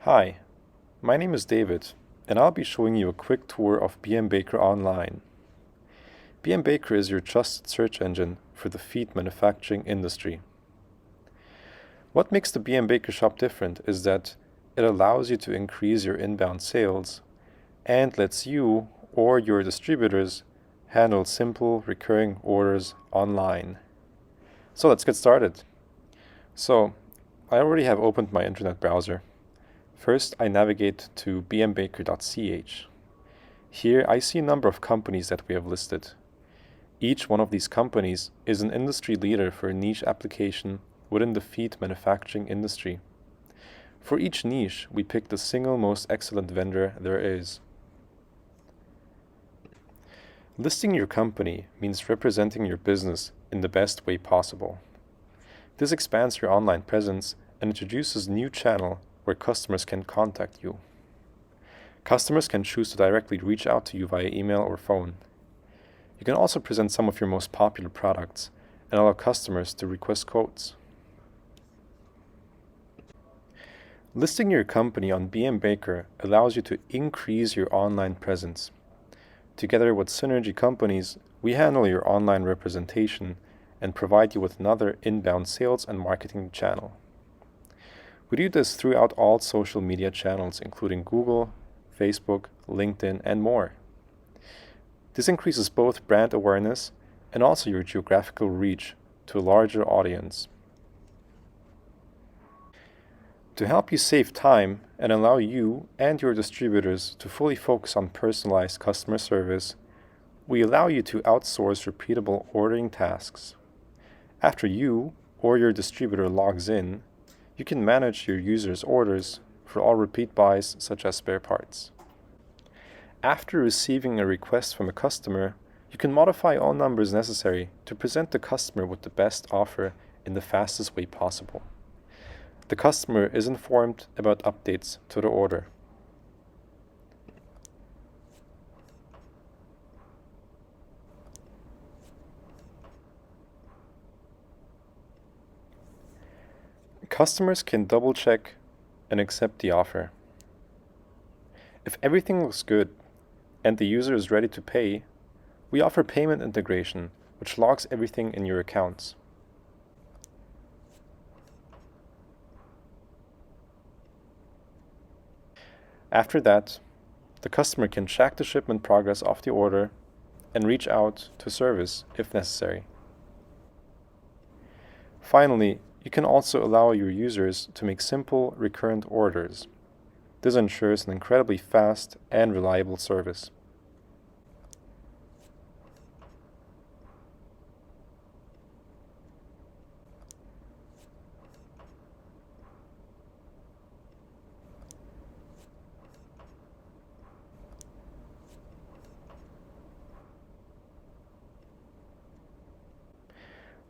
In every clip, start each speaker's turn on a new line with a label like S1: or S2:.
S1: Hi, my name is David, and I'll be showing you a quick tour of BMBaker Online. BMBaker is your trusted search engine for the feed manufacturing industry. What makes the BMBaker shop different is that it allows you to increase your inbound sales and lets you or your distributors handle simple recurring orders online. So let's get started. I already have opened my internet browser. First, I navigate to bmbaker.ch. Here, I see a number of companies that we have listed. Each one of these companies is an industry leader for a niche application within the feed manufacturing industry. For each niche, we pick the single most excellent vendor there is. Listing your company means representing your business in the best way possible. This expands your online presence and introduces a new channel where customers can contact you. Customers can choose to directly reach out to you via email or phone. You can also present some of your most popular products and allow customers to request quotes. Listing your company on BMBaker allows you to increase your online presence. Together with Synergy Companies, we handle your online representation and provide you with another inbound sales and marketing channel. We do this throughout all social media channels, including Google, Facebook, LinkedIn, and more. This increases both brand awareness and also your geographical reach to a larger audience. To help you save time and allow you and your distributors to fully focus on personalized customer service, we allow you to outsource repeatable ordering tasks. After you or your distributor logs in, you can manage your users' orders for all repeat buys such as spare parts. After receiving a request from a customer, you can modify all numbers necessary to present the customer with the best offer in the fastest way possible. The customer is informed about updates to the order. Customers can double-check and accept the offer. If everything looks good and the user is ready to pay, we offer payment integration, which logs everything in your accounts. After that, the customer can track the shipment progress of the order and reach out to service if necessary. Finally, you can also allow your users to make simple, recurrent orders. This ensures an incredibly fast and reliable service.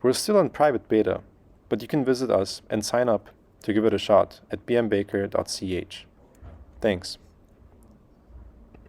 S1: We're still in private beta, but you can visit us and sign up to give it a shot at bmbaker.ch. Thanks.